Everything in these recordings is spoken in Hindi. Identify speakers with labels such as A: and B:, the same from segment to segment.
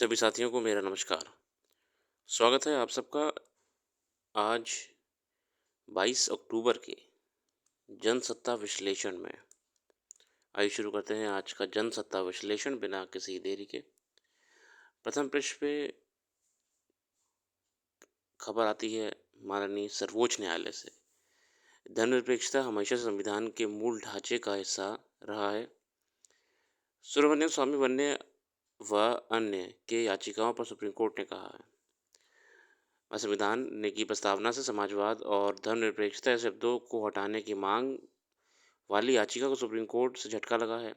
A: सभी साथियों को मेरा नमस्कार। स्वागत है आप सबका आज 22 अक्टूबर के जनसत्ता विश्लेषण में। आइए शुरू करते हैं आज का जनसत्ता विश्लेषण बिना किसी देरी के। प्रथम पृष्ठ पे खबर आती है माननीय सर्वोच्च न्यायालय से। धर्मनिरपेक्षता हमेशा संविधान के मूल ढांचे का हिस्सा रहा है। सुब्रमण्यम स्वामी बनने व अन्य के याचिकाओं पर सुप्रीम कोर्ट ने कहा है संविधान ने की प्रस्तावना से समाजवाद और धर्मनिरपेक्षता शब्दों को हटाने की मांग वाली याचिका को सुप्रीम कोर्ट से झटका लगा है।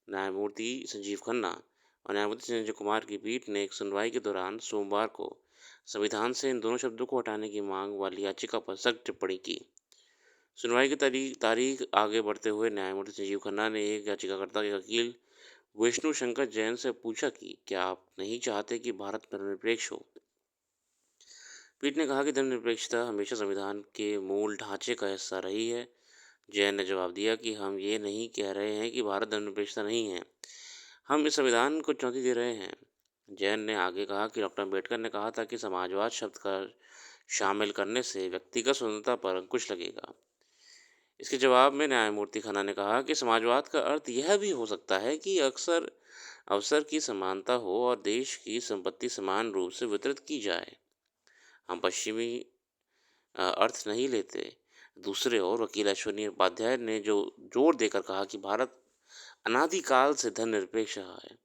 A: न्यायमूर्ति संजीव खन्ना और न्यायमूर्ति संजय कुमार की पीठ ने एक सुनवाई के दौरान सोमवार को संविधान से इन दोनों शब्दों को हटाने की मांग वाली याचिका पर सख्त टिप्पणी की। सुनवाई की तारीख आगे बढ़ते हुए न्यायमूर्ति संजीव खन्ना ने एक याचिकाकर्ता के वकील विष्णु शंकर जैन से पूछा कि क्या आप नहीं चाहते कि भारत धर्मनिरपेक्ष हो। पीठ ने कहा कि धर्मनिरपेक्षता हमेशा संविधान के मूल ढांचे का हिस्सा रही है। जैन ने जवाब दिया कि हम ये नहीं कह रहे हैं कि भारत धर्मनिरपेक्षता नहीं है, हम इस संविधान को चुनौती दे रहे हैं। जैन ने आगे कहा कि डॉक्टर अम्बेडकर ने कहा था कि समाजवाद शब्द का शामिल करने से व्यक्तिगत स्वतंत्रता पर अंकुश लगेगा। इसके जवाब में न्यायमूर्ति खन्ना ने कहा कि समाजवाद का अर्थ यह भी हो सकता है कि अक्सर अवसर की समानता हो और देश की संपत्ति समान रूप से वितरित की जाए। हम पश्चिमी अर्थ नहीं लेते। दूसरे ओर वकील अश्वनी उपाध्याय ने जो जोर देकर कहा कि भारत अनादिकाल से धर्मनिरपेक्ष रहा है।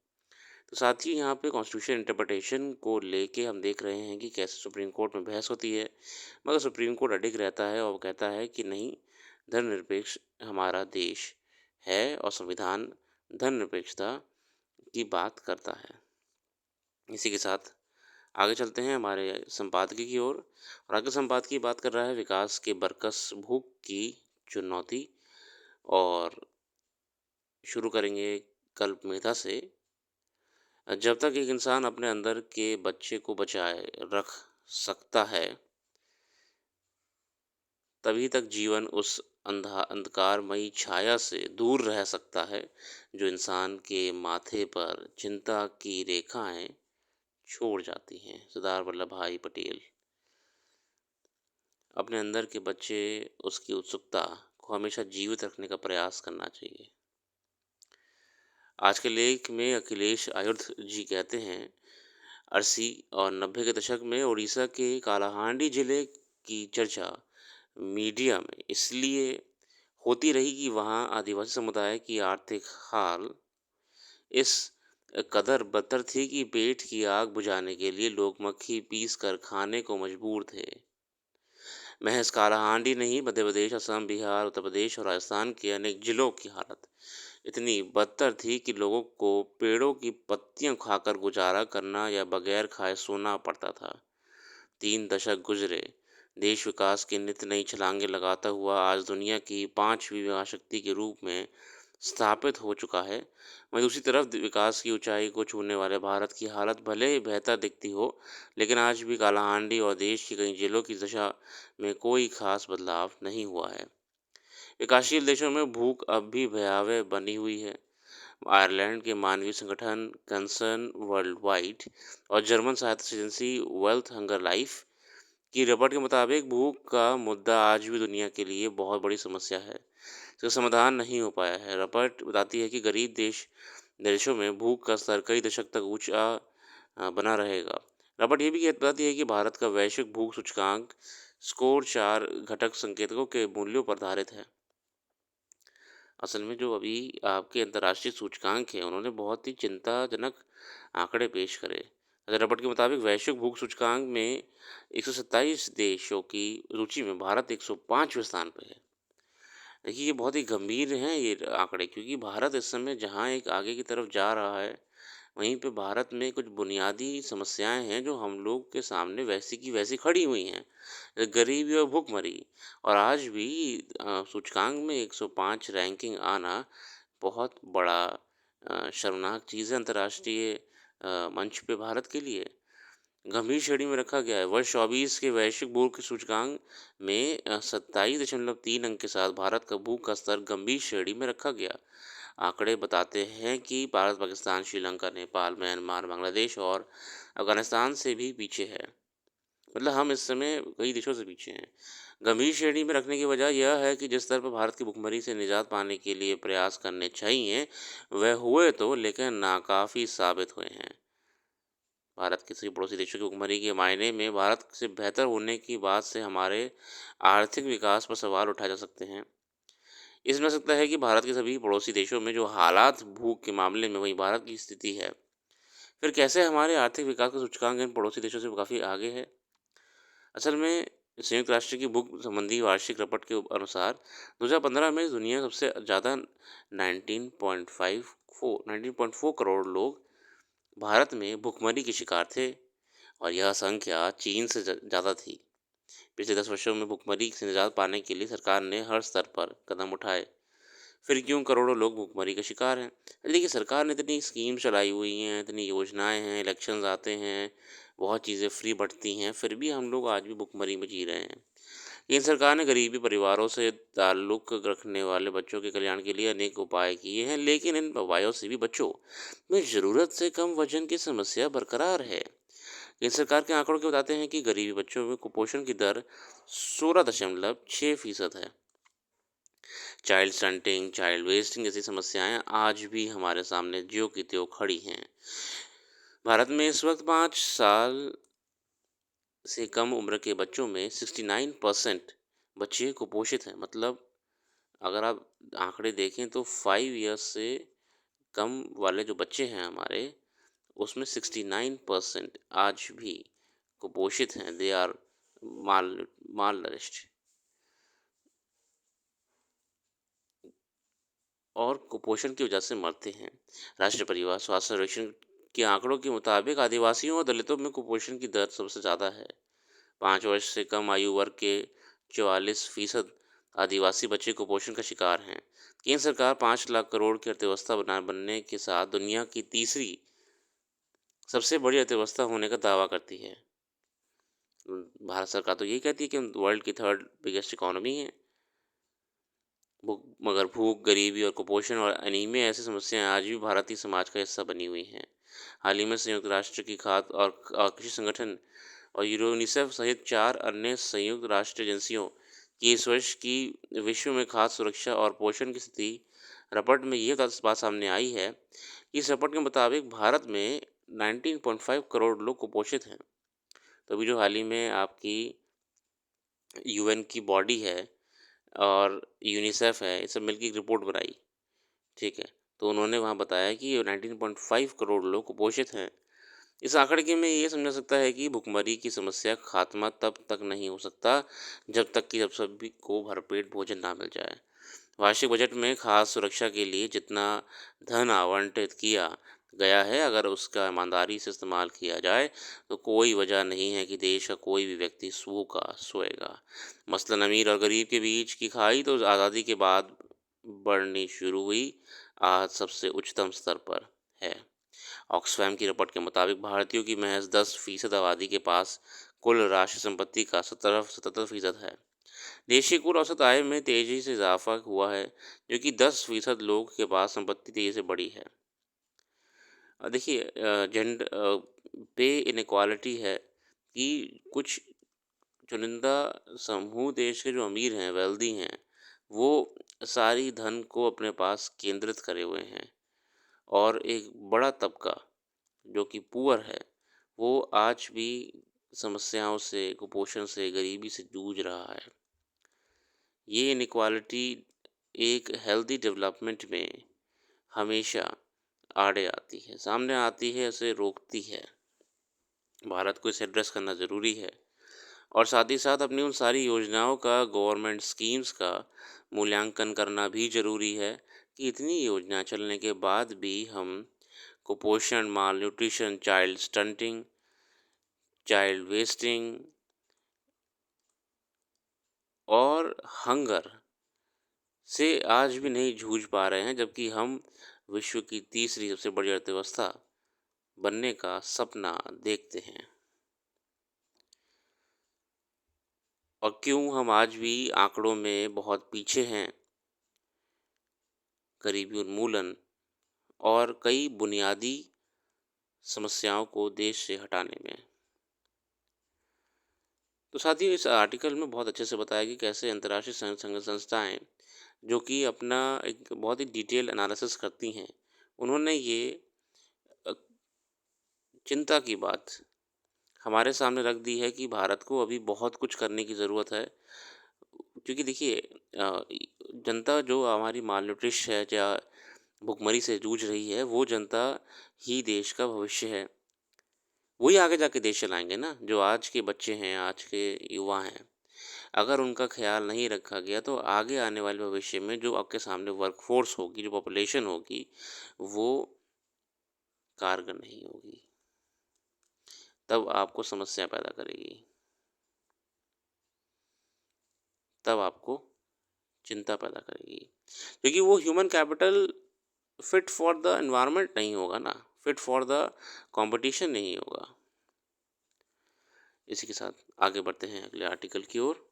A: तो साथ ही यहाँ पे कॉन्स्टिट्यूशन इंटरप्रिटेशन को लेके हम देख रहे हैं कि कैसे सुप्रीम कोर्ट में बहस होती है, मगर सुप्रीम कोर्ट अडिग रहता है और कहता है कि नहीं, धर्मनिरपेक्ष हमारा देश है और संविधान धर्मनिरपेक्षता की बात करता है। इसी के साथ आगे चलते हैं हमारे संपादकीय की ओर और आगे संपादकीय की बात कर रहा है विकास के बरकस भूख की चुनौती। और शुरू करेंगे कल्पमेथा से। जब तक एक इंसान अपने अंदर के बच्चे को बचाए रख सकता है, तभी तक जीवन उस अंधकारमयी छाया से दूर रह सकता है जो इंसान के माथे पर चिंता की रेखाएं छोड़ जाती हैं। सरदार वल्लभ भाई पटेल। अपने अंदर के बच्चे, उसकी उत्सुकता को हमेशा जीवित रखने का प्रयास करना चाहिए। आज के लेख में अखिलेश आयुध जी कहते हैं 80 और 90 के दशक में उड़ीसा के कालाहांडी जिले की चर्चा मीडिया में इसलिए होती रही कि वहाँ आदिवासी समुदाय की आर्थिक हाल इस कदर बदतर थी कि पेट की आग बुझाने के लिए लोग मक्खी पीस कर खाने को मजबूर थे। महज कालाहांडी नहीं, मध्य प्रदेश, असम, बिहार, उत्तर प्रदेश और राजस्थान के अनेक जिलों की हालत इतनी बदतर थी कि लोगों को पेड़ों की पत्तियां खाकर गुजारा करना या बगैर खाए सोना पड़ता था। 3 दशक गुजरे, देश विकास की नित्य नई छलांगे लगाता हुआ आज दुनिया की 5वीं महाशक्ति के रूप में स्थापित हो चुका है। वहीं दूसरी तरफ विकास की ऊंचाई को छूने वाले भारत की हालत भले ही बेहतर दिखती हो, लेकिन आज भी कालाहांडी और देश के कई जिलों की दशा में कोई खास बदलाव नहीं हुआ है। विकासशील देशों में भूख अब भी भयावह बनी हुई है। आयरलैंड के मानवीय संगठन कंसर्न वर्ल्ड वाइड और जर्मन सहायता एजेंसी वेल्थ हंगर लाइफ की रिपोर्ट के मुताबिक भूख का मुद्दा आज भी दुनिया के लिए बहुत बड़ी समस्या है, इसका समाधान नहीं हो पाया है। रिपोर्ट बताती है कि गरीब देशों में भूख का स्तर कई दशक तक ऊंचा बना रहेगा। रिपोर्ट ये भी बताती है कि भारत का वैश्विक भूख सूचकांक स्कोर 4 घटक संकेतकों के मूल्यों पर आधारित है। असल में जो अभी आपके अंतर्राष्ट्रीय सूचकांक हैं, उन्होंने बहुत ही चिंताजनक आंकड़े पेश करे। रिपोर्ट के मुताबिक वैश्विक भूख सूचकांक में 127 देशों की सूची में भारत 105वें स्थान पर है। देखिए ये बहुत ही गंभीर हैं ये आंकड़े, क्योंकि भारत इस समय जहाँ एक आगे की तरफ जा रहा है, वहीं पे भारत में कुछ बुनियादी समस्याएं हैं जो हम लोग के सामने वैसी की वैसी खड़ी हुई हैं। गरीबी और भुखमरी, और आज भी सूचकांक में 105 रैंकिंग आना बहुत बड़ा शर्मनाक चीज़ है अंतर्राष्ट्रीय मंच पे भारत के लिए। गंभीर श्रेणी में रखा गया है। वर्ष 24 के वैश्विक भूख सूचकांक में 27.3 अंक के साथ भारत का भूख का स्तर गंभीर श्रेणी में रखा गया। आंकड़े बताते हैं कि भारत, पाकिस्तान, श्रीलंका, नेपाल, म्यांमार, बांग्लादेश और अफ़गानिस्तान से भी पीछे है। मतलब हम इस समय कई देशों से पीछे हैं। गंभीर श्रेणी में रखने की वजह यह है कि जिस स्तर पर भारत की भुखमरी से निजात पाने के लिए प्रयास करने चाहिए, वह हुए तो लेकिन नाकाफ़ी साबित हुए हैं। भारत के सभी पड़ोसी देशों की भुखमरी के मायने में भारत से बेहतर होने की बात से हमारे आर्थिक विकास पर सवाल उठाए जा सकते हैं। इसमें हो सकता है कि भारत के सभी पड़ोसी देशों में जो हालात भूख के मामले में वहीं भारत की स्थिति है। फिर कैसे हमारे आर्थिक विकास का सूचकांक इन पड़ोसी देशों से काफ़ी आगे है? असल में संयुक्त राष्ट्र की भूख संबंधी वार्षिक रिपोर्ट के अनुसार 2015 में दुनिया में सबसे ज़्यादा 19.4 करोड़ लोग भारत में भुखमरी के शिकार थे और यह संख्या चीन से ज़्यादा थी। पिछले 10 वर्षों में भुखमरी से निजात पाने के लिए सरकार ने हर स्तर पर कदम उठाए। फिर क्यों करोड़ों लोग भुखमरी का शिकार हैं? देखिए, सरकार ने इतनी स्कीम चलाई हुई हैं, इतनी योजनाएं हैं, इलेक्शंस आते हैं, बहुत चीज़ें फ्री बँटती हैं, फिर भी हम लोग आज भी भुखमरी में जी रहे हैं। केंद्र सरकार ने गरीबी परिवारों से ताल्लुक़ रखने वाले बच्चों के कल्याण के लिए अनेक उपाय किए हैं, लेकिन इन उपायों से भी बच्चों में ज़रूरत से कम वज़न की समस्या बरकरार है। केंद्र सरकार के आंकड़ों के बताते हैं कि गरीबी बच्चों में कुपोषण की दर 16.6% है। चाइल्ड स्टंटिंग, चाइल्ड वेस्टिंग जैसी समस्याएं आज भी हमारे सामने ज्यों की त्यों खड़ी हैं। भारत में इस वक्त 5 साल से कम उम्र के बच्चों में 69% बच्चे कुपोषित हैं। मतलब अगर आप आंकड़े देखें तो 5 ईयर्स से कम वाले जो बच्चे हैं हमारे, उसमें 69% आज भी कुपोषित हैं। They are malnourished. और कुपोषण की वजह से मरते हैं। राष्ट्रीय परिवार स्वास्थ्य सर्वेक्षण के आंकड़ों के मुताबिक आदिवासियों और दलितों में कुपोषण की दर सबसे ज़्यादा है। 5 वर्ष से कम आयु वर्ग के 44% आदिवासी बच्चे कुपोषण का शिकार हैं। केंद्र सरकार 5 लाख करोड़ की अर्थव्यवस्था बनने के साथ दुनिया की तीसरी सबसे बड़ी अर्थव्यवस्था होने का दावा करती है। भारत सरकार तो यही कहती है कि हम वर्ल्ड की 3rd बिगेस्ट इकोनॉमी है। मगर भूख, गरीबी और कुपोषण और एनीमिया ऐसी समस्याएं आज भी भारतीय समाज का हिस्सा बनी हुई हैं। हाल ही में संयुक्त राष्ट्र की खाद्य और कृषि संगठन और यूनिसेफ सहित 4 अन्य संयुक्त राष्ट्र एजेंसियों की इस वर्ष की विश्व में खाद्य सुरक्षा और पोषण की स्थिति रिपोर्ट में ये बात सामने आई है। इस रिपोर्ट के मुताबिक भारत में 19.5 करोड़ लोग कुपोषित हैं। तो अभी जो हाल ही में आपकी यूएन की बॉडी है और यूनिसेफ है, ये सब मिलकर एक रिपोर्ट बनाई, ठीक है। तो उन्होंने वहाँ बताया कि 19.5 करोड़ लोग कुपोषित हैं। इस आंकड़े में ये समझा सकता है कि भुखमरी की समस्या खात्मा तब तक नहीं हो सकता जब तक कि जब सभी को भरपेट भोजन ना मिल जाए। वार्षिक बजट में खाद्य सुरक्षा के लिए जितना धन आवंटित किया गया है, अगर उसका ईमानदारी से इस्तेमाल किया जाए तो कोई वजह नहीं है कि देश का कोई भी व्यक्ति सूखा सोएगा। मसलन अमीर और गरीब के बीच की खाई तो आज़ादी के बाद बढ़नी शुरू हुई, आज सबसे उच्चतम स्तर पर है। ऑक्सफैम की रिपोर्ट के मुताबिक भारतीयों की महज 10% आबादी के पास कुल राष्ट्रीय संपत्ति का 77% है। देश की कुल औसत आय में तेजी से इजाफा हुआ है, जो कि 10% लोग के पास संपत्ति तेजी से बढ़ी है। देखिए, पे इनक्वालिटी है कि कुछ चुनिंदा समूह देश के जो अमीर हैं, वेल्दी हैं, वो सारी धन को अपने पास केंद्रित करे हुए हैं और एक बड़ा तबका जो कि पुअर है, वो आज भी समस्याओं से, कुपोषण से, गरीबी से जूझ रहा है। ये इनइक्वालिटी एक हेल्दी डेवलपमेंट में हमेशा आड़े आती है, सामने आती है, उसे रोकती है। भारत को इसे एड्रेस करना ज़रूरी है और साथ ही साथ अपनी उन सारी योजनाओं का, गवर्नमेंट स्कीम्स का मूल्यांकन करना भी ज़रूरी है कि इतनी योजना चलने के बाद भी हम कुपोषण, malnutrition, child stunting, child wasting और हंगर से आज भी नहीं जूझ पा रहे हैं, जबकि हम विश्व की तीसरी सबसे बड़ी अर्थव्यवस्था बनने का सपना देखते हैं। और क्यों हम आज भी आंकड़ों में बहुत पीछे हैं? गरीबी उन्मूलन और कई बुनियादी समस्याओं को देश से हटाने में। तो साथियों, इस आर्टिकल में बहुत अच्छे से बताया कि कैसे अंतर्राष्ट्रीय संस्थाएं जो कि अपना एक बहुत ही डिटेल एनालिसिस करती हैं, उन्होंने ये अ, चिंता की बात हमारे सामने रख दी है कि भारत को अभी बहुत कुछ करने की ज़रूरत है। क्योंकि देखिए, जनता जो हमारी मालन्यूट्रिश है या भुखमरी से जूझ रही है, वो जनता ही देश का भविष्य है। वही आगे जाके देश चलाएँगे ना, जो आज के बच्चे हैं, आज के युवा हैं। अगर उनका ख़्याल नहीं रखा गया तो आगे आने वाले भविष्य में जो आपके सामने वर्कफ़ोर्स होगी, जो पॉपुलेशन होगी, वो कारगर नहीं होगी। तब आपको समस्या पैदा करेगी। तब आपको चिंता पैदा करेगी। क्योंकि वो human capital fit for the environment नहीं होगा ना, फिट फॉर द कॉम्पिटिशन नहीं होगा। इसी के साथ आगे बढ़ते हैं अगले आर्टिकल की ओर।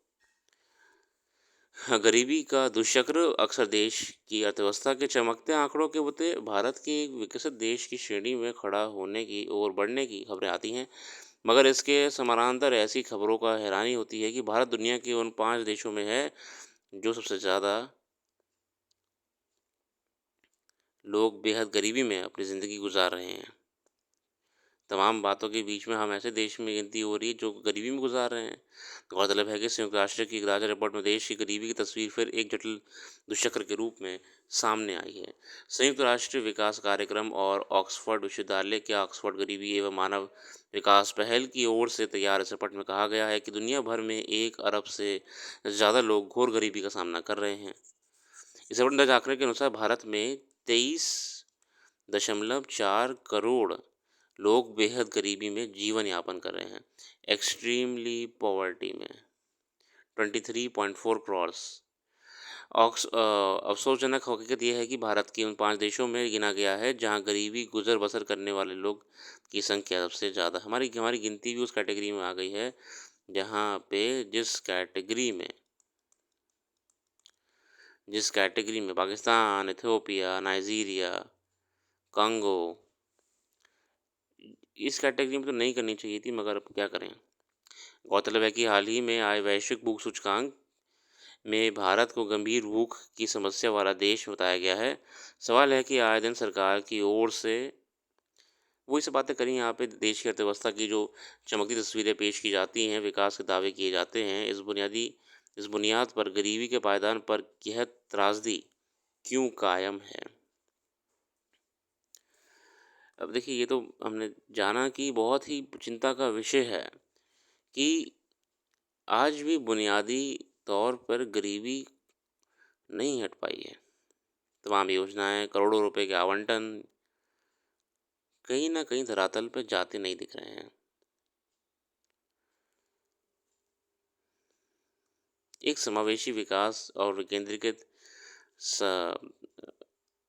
A: गरीबी का दुष्चक्र अक्सर देश की अर्थव्यवस्था के चमकते आंकड़ों के होते भारत के एक विकसित देश की श्रेणी में खड़ा होने की ओर बढ़ने की खबरें आती हैं। मगर इसके समानांतर ऐसी खबरों का हैरानी होती है कि भारत दुनिया के उन 5 देशों में है जो सबसे ज़्यादा लोग बेहद गरीबी में अपनी ज़िंदगी गुजार रहे हैं। तमाम बातों के बीच में हम ऐसे देश में गिनती हो रही है जो गरीबी में गुजार रहे हैं। गौरतलब है कि संयुक्त राष्ट्र की एक राजा रिपोर्ट में देश की गरीबी की तस्वीर फिर एक जटिल दुष्चक्र के रूप में सामने आई है। संयुक्त राष्ट्र विकास कार्यक्रम और ऑक्सफोर्ड विश्वविद्यालय के ऑक्सफोर्ड गरीबी एवं मानव विकास पहल की ओर से तैयार इस रिपोर्ट में कहा गया है कि दुनिया भर में 1 अरब से ज़्यादा लोग घोर गरीबी का सामना कर रहे हैं। इस रिपोर्ट में आंकड़े के अनुसार भारत में 23.4 करोड़ लोग बेहद गरीबी में जीवन यापन कर रहे हैं। एक्सट्रीमली पॉवर्टी में 23.4 करोड़। अफसोसजनक हकीकत यह है कि भारत के उन 5 देशों में गिना गया है जहां गरीबी गुजर बसर करने वाले लोग की संख्या सबसे ज़्यादा हमारी हमारी गिनती भी उस कैटेगरी में आ गई है जहां पे जिस कैटेगरी में पाकिस्तान, इथियोपिया, नाइजीरिया, कांगो, इस कैटेगरी में तो नहीं करनी चाहिए थी, मगर अब क्या करें। गौरतलब है कि हाल ही में आए वैश्विक भूख सूचकांक में भारत को गंभीर भूख की समस्या वाला देश बताया गया है। सवाल है कि आए दिन सरकार की ओर से वही सब बातें करी यहाँ पे देश की अर्थव्यवस्था की जो चमकती तस्वीरें पेश की जाती हैं, विकास के दावे किए जाते हैं, इस बुनियाद पर गरीबी के पायदान पर यह त्रासदी क्यों कायम है। अब देखिए, ये तो हमने जाना कि बहुत ही चिंता का विषय है कि आज भी बुनियादी तौर पर गरीबी नहीं हट पाई है। तमाम योजनाएं, करोड़ों रुपए के आवंटन कहीं ना कहीं धरातल पर जाते नहीं दिख रहे हैं। एक समावेशी विकास और विकेंद्रीकृत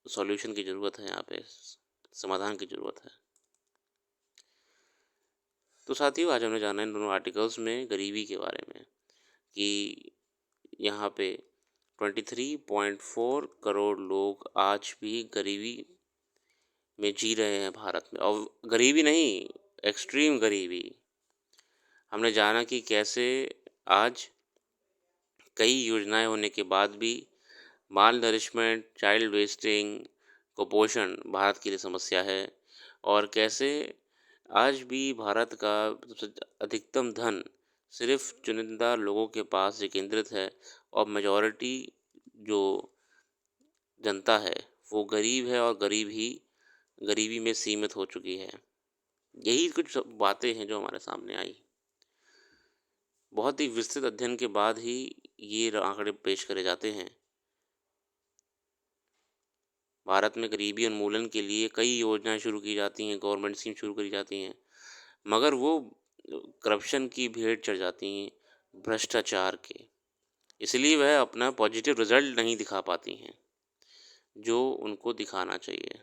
A: सॉल्यूशन की ज़रूरत है, यहाँ पे समाधान की ज़रूरत है। तो साथियों, आज हमने जाना इन दोनों आर्टिकल्स में गरीबी के बारे में कि यहाँ पे 23.4 करोड़ लोग आज भी गरीबी में जी रहे हैं भारत में, और गरीबी नहीं, एक्सट्रीम गरीबी। हमने जाना कि कैसे आज कई योजनाएं होने के बाद भी माल नरिशमेंट, चाइल्ड वेस्टिंग, कुपोषण भारत के लिए समस्या है, और कैसे आज भी भारत का सबसे अधिकतम धन सिर्फ चुनिंदा लोगों के पास ही केंद्रित है और मेजॉरिटी जो जनता है वो गरीब है और गरीबी में सीमित हो चुकी है। यही कुछ बातें हैं जो हमारे सामने आई। बहुत ही विस्तृत अध्ययन के बाद ही ये आंकड़े पेश करे जाते हैं। भारत में गरीबी उन्मूलन के लिए कई योजनाएं शुरू की जाती हैं, गवर्नमेंट स्कीम शुरू करी जाती हैं, मगर वो करप्शन की भेंट चढ़ जाती हैं, भ्रष्टाचार के। इसलिए वह अपना पॉजिटिव रिजल्ट नहीं दिखा पाती हैं जो उनको दिखाना चाहिए।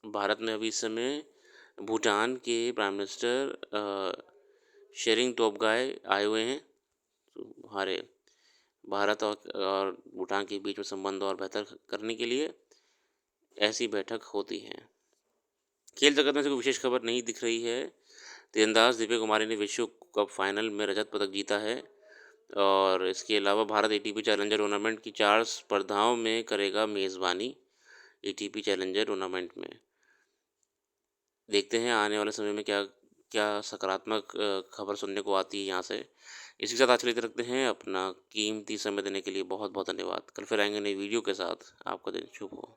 A: भारत में अभी इस समय भूटान के प्राइम मिनिस्टर शेरिंग टोब्गाई आए हुए हैं। तो हमारे भारत और भूटान के बीच में संबंध और बेहतर करने के लिए ऐसी बैठक होती है। खेल जगत में से कोई विशेष खबर नहीं दिख रही है। तीरंदाज दीपिका कुमारी ने विश्व कप फाइनल में रजत पदक जीता है और इसके अलावा भारत एटीपी चैलेंजर टूर्नामेंट की 4 स्पर्धाओं में करेगा मेज़बानी एटीपी चैलेंजर टूर्नामेंट में। देखते हैं आने वाले समय में क्या क्या सकारात्मक खबर सुनने को आती है यहाँ से। इसी के साथ आज के लिए इतना रखते हैं। अपना कीमती समय देने के लिए बहुत बहुत धन्यवाद। कल फिर आएंगे नई वीडियो के साथ। आपका दिन शुभ हो।